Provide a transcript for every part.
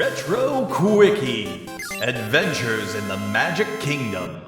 Retro Quickies, Adventures in the Magic Kingdom.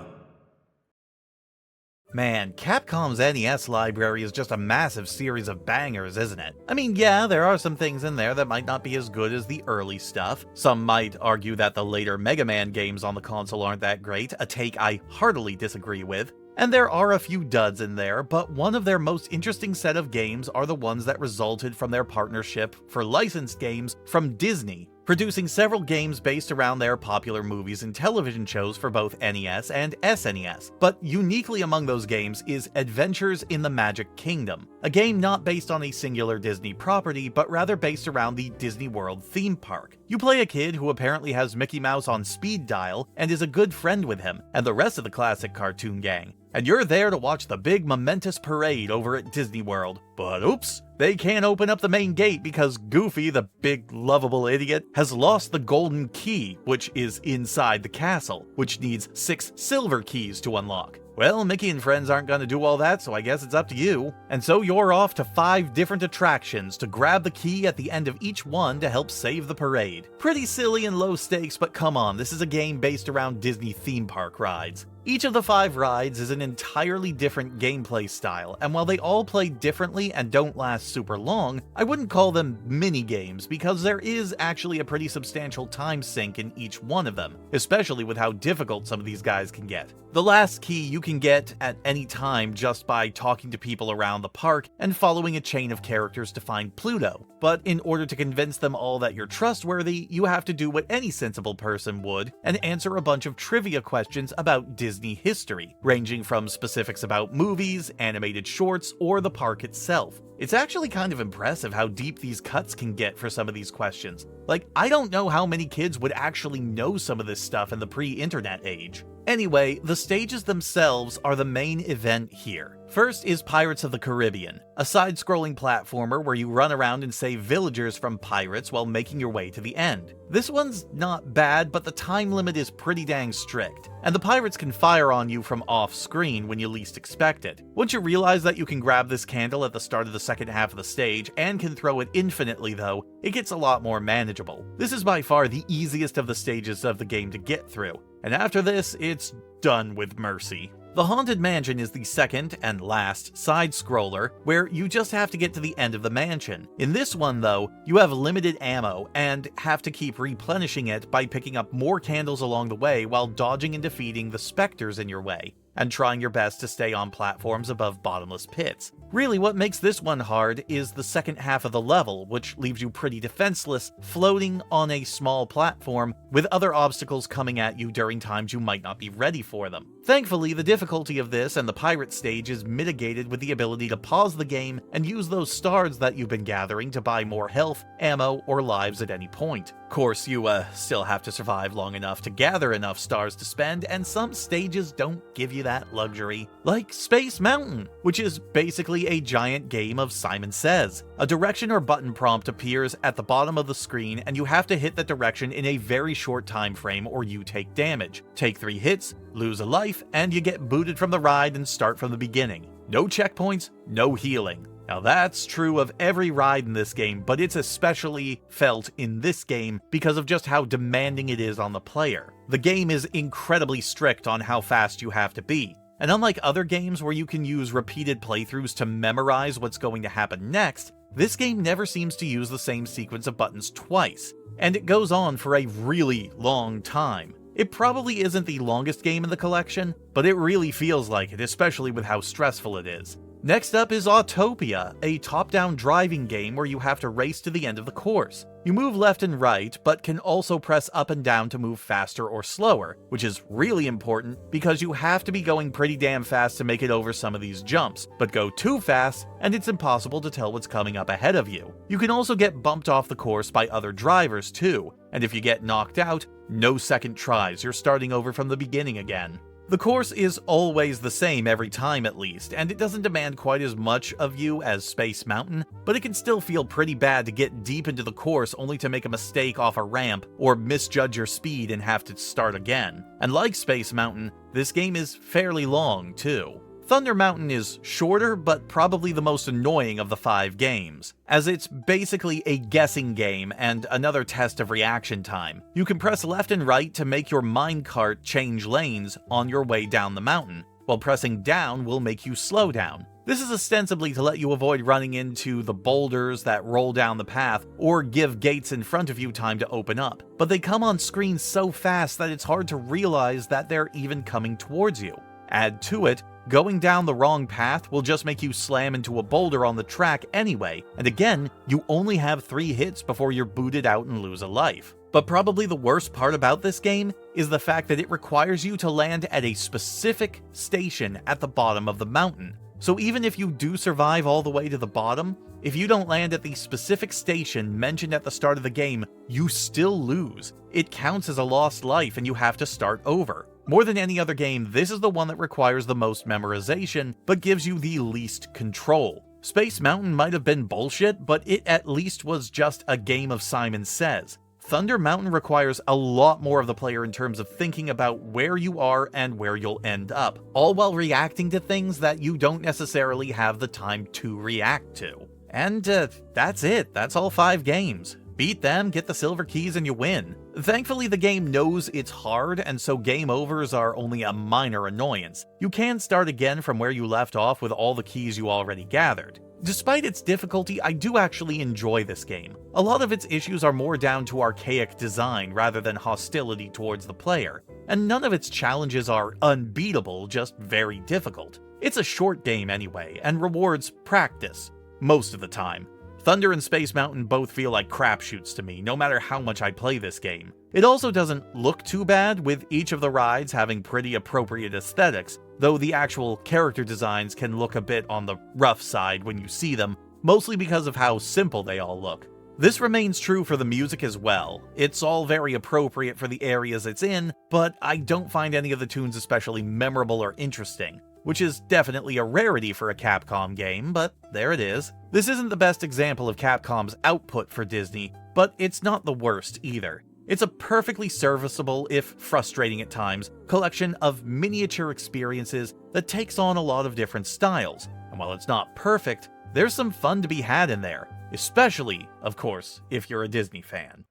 Man, Capcom's NES library is just a massive series of bangers, isn't it? I mean, yeah, there are some things in there that might not be as good as the early stuff. Some might argue that the later Mega Man games on the console aren't that great, a take I heartily disagree with. And there are a few duds in there, but one of their most interesting set of games are the ones that resulted from their partnership for licensed games from Disney, producing several games based around their popular movies and television shows for both NES and SNES. But uniquely among those games is Adventures in the Magic Kingdom, a game not based on a singular Disney property, but rather based around the Disney World theme park. You play a kid who apparently has Mickey Mouse on speed dial and is a good friend with him, and the rest of the classic cartoon gang. And you're there to watch the big momentous parade over at Disney World. But oops, they can't open up the main gate because Goofy, the big lovable idiot, has lost the golden key, which is inside the castle, which needs 6 silver keys to unlock. Well, Mickey and friends aren't gonna do all that, so I guess it's up to you. And so you're off to 5 different attractions to grab the key at the end of each one to help save the parade. Pretty silly and low stakes, but come on, this is a game based around Disney theme park rides. Each of the 5 rides is an entirely different gameplay style, and while they all play differently and don't last super long, I wouldn't call them mini-games because there is actually a pretty substantial time sink in each one of them, especially with how difficult some of these guys can get. The last key you can get at any time just by talking to people around the park and following a chain of characters to find Pluto. But in order to convince them all that you're trustworthy, you have to do what any sensible person would and answer a bunch of trivia questions about Disney history, ranging from specifics about movies, animated shorts, or the park itself. It's actually kind of impressive how deep these cuts can get for some of these questions. Like, I don't know how many kids would actually know some of this stuff in the pre-internet age. Anyway, the stages themselves are the main event here. First is Pirates of the Caribbean, a side-scrolling platformer where you run around and save villagers from pirates while making your way to the end. This one's not bad, but the time limit is pretty dang strict, and the pirates can fire on you from off-screen when you least expect it. Once you realize that you can grab this candle at the start of the second half of the stage and can throw it infinitely though, it gets a lot more manageable. This is by far the easiest of the stages of the game to get through, and after this, it's done with mercy. The Haunted Mansion is the second and last side-scroller, where you just have to get to the end of the mansion. In this one, though, you have limited ammo and have to keep replenishing it by picking up more candles along the way while dodging and defeating the specters in your way, and trying your best to stay on platforms above bottomless pits. Really, what makes this one hard is the second half of the level, which leaves you pretty defenseless, floating on a small platform with other obstacles coming at you during times you might not be ready for them. Thankfully, the difficulty of this and the pirate stage is mitigated with the ability to pause the game and use those stars that you've been gathering to buy more health, ammo, or lives at any point. Of course, you still have to survive long enough to gather enough stars to spend, and some stages don't give you that luxury. Like Space Mountain, which is basically a giant game of Simon Says. A direction or button prompt appears at the bottom of the screen, and you have to hit that direction in a very short time frame or you take damage. Take 3 hits, lose a life, and you get booted from the ride and start from the beginning. No checkpoints, no healing. Now that's true of every ride in this game, but it's especially felt in this game because of just how demanding it is on the player. The game is incredibly strict on how fast you have to be, and unlike other games where you can use repeated playthroughs to memorize what's going to happen next, this game never seems to use the same sequence of buttons twice, and it goes on for a really long time. It probably isn't the longest game in the collection, but it really feels like it, especially with how stressful it is. Next up is Autopia, a top-down driving game where you have to race to the end of the course. You move left and right, but can also press up and down to move faster or slower, which is really important because you have to be going pretty damn fast to make it over some of these jumps, but go too fast and it's impossible to tell what's coming up ahead of you. You can also get bumped off the course by other drivers too, and if you get knocked out, no second tries, you're starting over from the beginning again. The course is always the same every time at least, and it doesn't demand quite as much of you as Space Mountain, but it can still feel pretty bad to get deep into the course only to make a mistake off a ramp or misjudge your speed and have to start again. And like Space Mountain, this game is fairly long too. Thunder Mountain is shorter, but probably the most annoying of the 5 games, as it's basically a guessing game and another test of reaction time. You can press left and right to make your minecart change lanes on your way down the mountain, while pressing down will make you slow down. This is ostensibly to let you avoid running into the boulders that roll down the path or give gates in front of you time to open up, but they come on screen so fast that it's hard to realize that they're even coming towards you. Add to it, going down the wrong path will just make you slam into a boulder on the track anyway, and again, you only have 3 hits before you're booted out and lose a life. But probably the worst part about this game is the fact that it requires you to land at a specific station at the bottom of the mountain. So even if you do survive all the way to the bottom, if you don't land at the specific station mentioned at the start of the game, you still lose. It counts as a lost life and you have to start over. More than any other game, this is the one that requires the most memorization, but gives you the least control. Space Mountain might have been bullshit, but it at least was just a game of Simon Says. Thunder Mountain requires a lot more of the player in terms of thinking about where you are and where you'll end up, all while reacting to things that you don't necessarily have the time to react to. And that's it, that's all 5 games. Beat them, get the silver keys, and you win. Thankfully, the game knows it's hard, and so game overs are only a minor annoyance. You can start again from where you left off with all the keys you already gathered. Despite its difficulty, I do actually enjoy this game. A lot of its issues are more down to archaic design rather than hostility towards the player, and none of its challenges are unbeatable, just very difficult. It's a short game anyway, and rewards practice, most of the time. Thunder and Space Mountain both feel like crapshoots to me, no matter how much I play this game. It also doesn't look too bad, with each of the rides having pretty appropriate aesthetics, though the actual character designs can look a bit on the rough side when you see them, mostly because of how simple they all look. This remains true for the music as well. It's all very appropriate for the areas it's in, but I don't find any of the tunes especially memorable or interesting, which is definitely a rarity for a Capcom game, but there it is. This isn't the best example of Capcom's output for Disney, but it's not the worst either. It's a perfectly serviceable, if frustrating at times, collection of miniature experiences that takes on a lot of different styles, and while it's not perfect, there's some fun to be had in there, especially, of course, if you're a Disney fan.